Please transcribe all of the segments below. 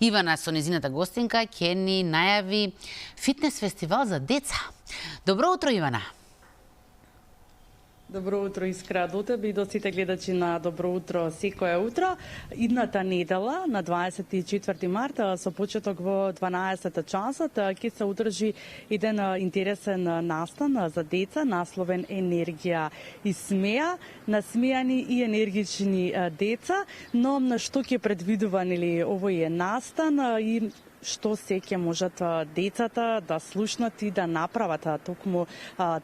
Ивана со незината гостинка ќе ни најави фитнес фестивал за деца. Добро утро, Ивана! Добро утро, Искра, до тебе и до сите гледачи на Добро утро секоја утро. Идната недела, на 24 марта, со почеток во 12 часот, ќе се одржи еден интересен настан за деца, насловен Енергија и смеа, насмејани и енергични деца, но што ќе предвидува овој настан и што се ќе можат децата да слушнат и да направат токму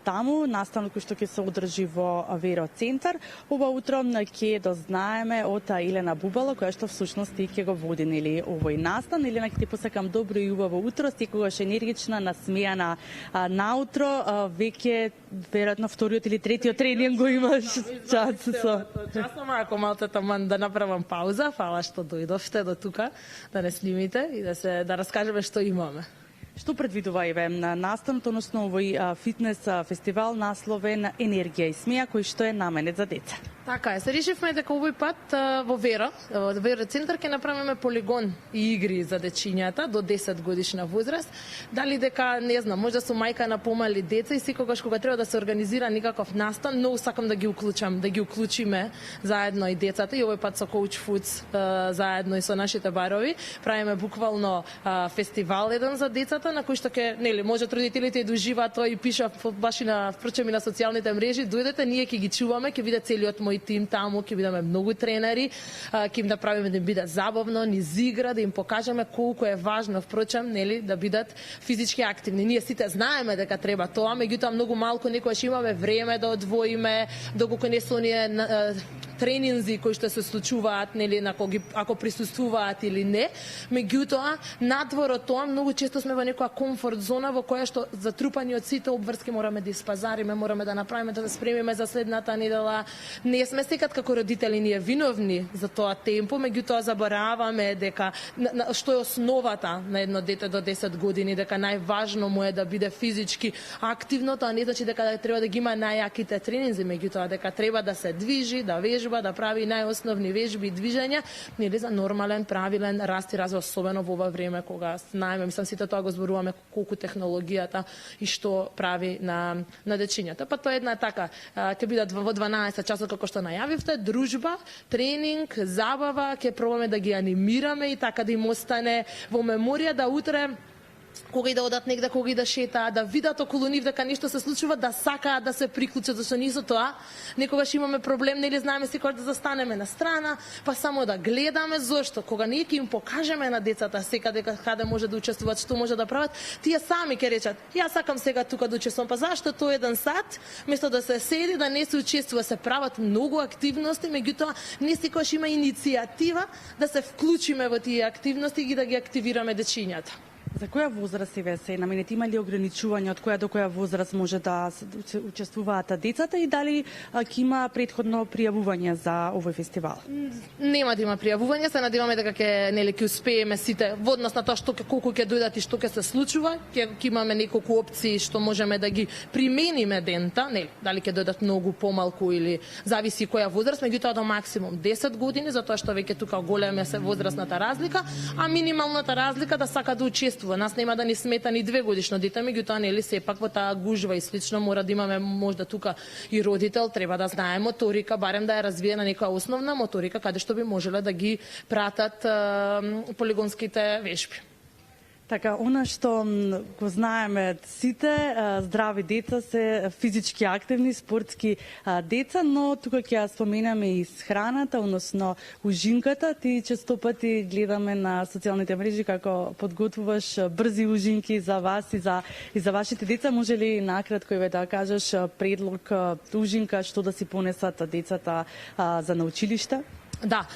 таму. Настанот кој што ќе се одржи во Веро центар. Ова утро ќе дознаеме од Елена Бубала, која што всушност и ќе го води овој настан. Елена, ќе ти посакам добро и убаво утро, секогаш енергична, насмејана наутро. Веќе веројатно вториот или третиот тренинг го имаш час со. Часно малку малце таман да направам пауза. Фала што дојдовте до тука да не снимите и да раскажеме што имаме. Што предвидува на настанот, односно овој фитнес фестивал насловен Енергија и смеа, кој што е наменет за деца? Така е, се решивме дека овој пат во Веро центар ќе направиме полигон и игри за дечињата до 10 годишна возраст. Дали дека, не знам, можда сум мајка на помали деца и секогаш кога треба да се организира никаков настан, многу сакам да ги уклучиме заедно и децата и овој пат со Coach Foods заедно и со нашите барови правиме буквално фестивал еден за децата на кој што ќе, можат родителите да уживаат, тоа и пишав баш и на впрочем и на социјалните мрежи, дојдете, ние ќе ги чуваме, ќе биде целиот мој тим таму, ќе бидеме многу тренери, ќе им да правиме да им биде забавно, низ игра, да им покажеме колку е важно, впрочем, да бидат физички активни. Ние сите знаеме дека треба тоа, меѓутоа многу малку некогаш имаме време да одвоиме, доколку не се оние тренинзи кои што се случуваат, ако присуствуваат или не. Меѓутоа, надвор од тоа, многу често сме во некоја комфорт зона во која што затрупани од сите обврски мораме да испазариме, мораме да направиме, да се спремиме за следната недела. Не сме секад како родители ние виновни за тоа темпо, меѓутоа забораваме дека што е основата на едно дете до 10 години, дека најважно му е да биде физички активно, тоа не значи дека треба да ги има најаките тренинзи, меѓутоа дека треба да се движи, да вежба, да прави најосновни вежби и движења, за нормален, правилен раст и развој, особено во ова време кога знаеме, мислам сите тоа го зборуваме колку технологијата и што прави на дечињата. Па тоа е една така, ќе бидат во 12 часот како што најавивте, дружба, тренинг, забава, ќе пробаме да ги анимираме и така да им остане во меморија, да утре кога и да одат негде, кога и да шетаат, да видат околу нив дека нешто се случува, да сакаат да се приклучат, зашто ние со тоа некогаш имаме проблем, знаеме секогаш да застанеме на страна, па само да гледаме, зошто кога ние ќе им покажеме на децата секаде каде може да учествуваат, што може да прават, тие сами ќе речат: јас сакам сега тука да учествувам, па зашто тој еден сат, место да се седи, да не се учествува, се прават многу активности, меѓутоа не секогаш има иницијатива да се вклучиме во тие активности и да ги активираме дечињата. За која возраст се наменет? Има ли ограничување од која до која возраст може да учествуваат децата и дали ќе има претходно пријавување за овој фестивал? Нема да има пријавување, се надеваме дека ќе успееме сите во однос на тоа колку ќе дојдат и што ќе се случува, ќе имаме неколку опции што можеме да ги примениме дента, дали ќе дојдат многу помалку или зависи која возраст, меѓутоа до максимум 10 години, затоа што веќе тука голема се возрастната разлика, а минималната разлика да сака да учествува. Нас нема да ни смета ни 2 годишно дете, меѓутоа сепак во таа гужва и слично мора да имаме можда тука и родител, треба да знае моторика, барем да е развиена некоја основна моторика каде што би можеле да ги пратат полигонските вежби. Така, она што го знаеме сите, здрави деца се физички активни, спортски деца, но тука ќе ја споменаме и храната, односно ужинката. Ти често пати гледаме на социјалните мрежи како подготвуваш брзи ужинки за вас и за вашите деца. Може ли накратко да кажеш предлог ужинка што да си понесат децата за на училиште? Да,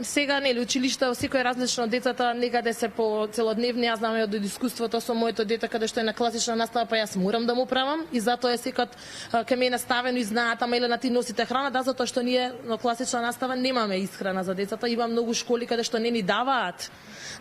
сега училиште секој е различно, децата некаде се по целодневни, јас знам од искуството со моето дете каде што е на класична настава, па јас морам да му правам и затоа е секад кај мене ставено и знаат, ама Елена ти носите храна, да, затоа што ние на класична настава немаме исхрана за децата, има многу школи каде што не ни даваат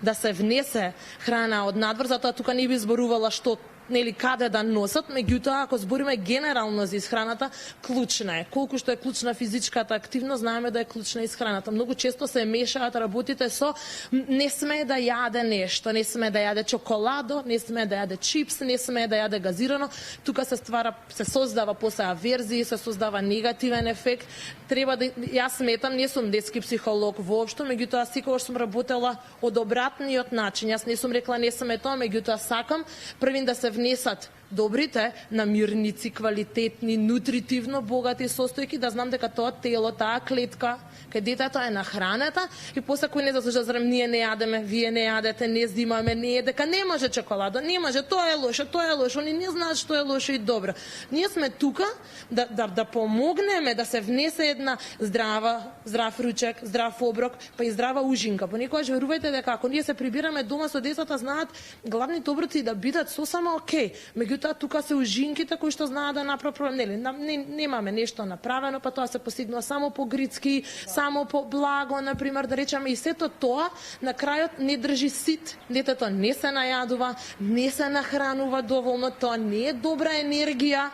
да се внесе храна од надвор, затоа тука не би зборувала што нели каде да носат, меѓутоа ако збориме генерално за исхраната, клучна е. Колку што е клучна физичката активност, знаеме да е клучна исхраната. Многу често се мешаат работите со не сме да јаде нешто, не сме да јаде чоколадо, не сме да јаде чипс, не сме да јаде газирано. Тука се создава после аверзија, се создава негативен ефект. Треба да јас сметам, не сум детски психолог воопшто, меѓутоа секогаш сум работела од обратниот начин. Јас не сум рекла не сме тоа, меѓутоа сакам првин да се внесат добрите намирници, квалитетни, нутритивно богати состојки, да знам дека тоа тело, таа клетка, кај детето е нахранета и после кој не заслужа, зарем ние не јадеме, вие не јадете, не здимаме, не е дека не може чоколадо, не може, тоа е лошо, они не знаат што е лошо и добро. Ние сме тука да помогнеме да се внесе една здрав ручек, здрав оброк, па и здрава ужинка. Понекогаш верувајте дека ако ние се прибираме дома со децата, знаат главните оброци да бидат сосема окей. Меѓутоа тука се ужинките кои што знаат да направат проблем. Немаме нешто направено, па тоа се постигнува само по грицки, само по благо, например, да речеме, и сето тоа на крајот не држи сит. Детето не се најадува, не се нахранува доволно, тоа не е добра енергија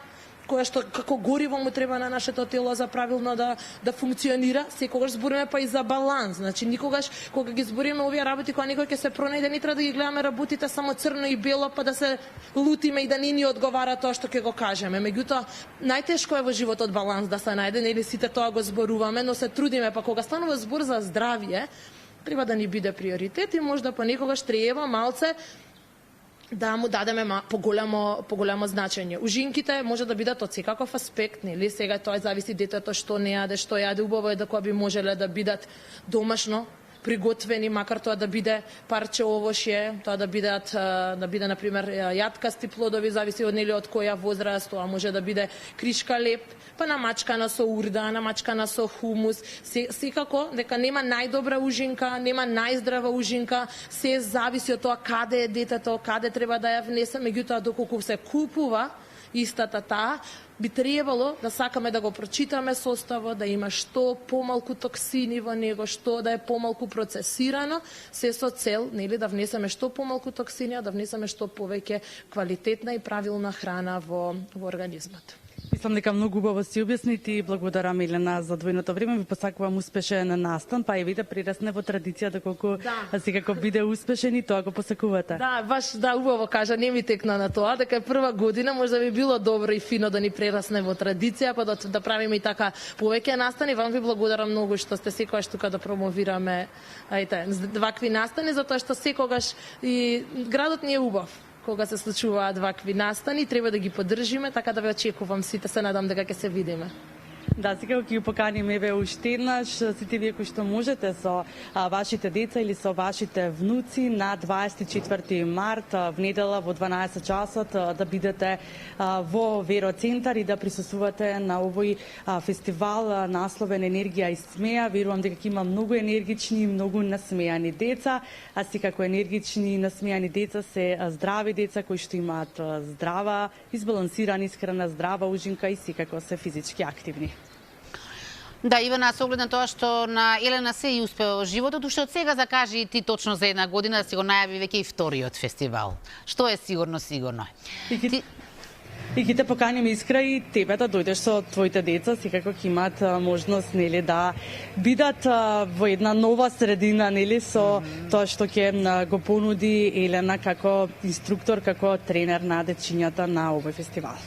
која што како гориво му треба на нашето тело за правилно да функционира. Секогаш збориме па и за баланс. Значи никогаш кога ги збориме овие работи кога некој ќе се пронајде, не треба да ги гледаме работите само црно и бело па да се лутиме и да не ни одговара тоа што ќе го кажеме. Меѓутоа најтешко е во животот баланс да се најде, нели сите тоа го зборуваме, но се трудиме, па кога станува збор за здравје, треба да ни биде приоритет и можда понекогаш треба малце да му дадеме поголемо значење. Ужинките може да бидат од секаков аспект, нели? Сега тоа зависи детето што не јаде, што јаде. Убаво е дека би можеле да бидат домашно приготвени, макар тоа да биде парче овошје, тоа да биде на пример јаткасти плодови, зависи од нели од која возраст, тоа може да биде кришка леп, па намачкана со урда, намачкана со хумус. Секако дека нема најдобра ужинка, нема најздрава ужинка, се зависи од тоа каде е детето, каде треба да ја внесе, меѓутоа доколку се купува истата таа, би требало да сакаме да го прочитаме составот, да има што помалку токсини во него, што да е помалку процесирано, се со цел нели да внесеме што помалку токсини, да внесеме што повеќе квалитетна и правилна храна во организмот. Мислам дека многу убаво си објасни и благодарам Елена за двојното време. Ви посакувам успешен настан, па евите прирасне во традиција доколку секако биде успешен и тоа го посакувате. Да, баш убаво кажа, не ми текна на тоа, дека е прва година, можда би било добро и фино да ни прерасне во традиција, па да правиме и така повеќе настани. Вам ви благодарам многу што сте секогаш тука да промовираме вакви настани, затоа што секогаш и градот ни е убав. Кога се случуваат вакви настани, треба да ги поддржиме, така да ве очекувам сите, се надам дека ќе се видиме. Да, сега ќе поканим еве уште еднаш сите вие кои што можете со вашите деца или со вашите внуци на 24 март в недела во 12 часот да бидете во Веро центар и да присуствувате на овој фестивал насловен Енергија и смеа. Верувам дека има многу енергични и многу насмеани деца, а секако енергични и насмеани деца се здрави деца кои што имаат здрава, избалансирана исхрана, здрава ужинка и секако се физички активни. Да, Ивана, со оглед на тоа што на Елена се и успеа во животот, уште од сега закажи ти точно за една година да си го најави веќе и вториот фестивал. Што е сигурно е. И ќе те поканиме Искра и тебе да дојдеш со твоите деца, секако ќе имаат можност нели да бидат во една нова средина нели со тоа што ќе го понуди Елена како инструктор, како тренер на дечињата на овој фестивал.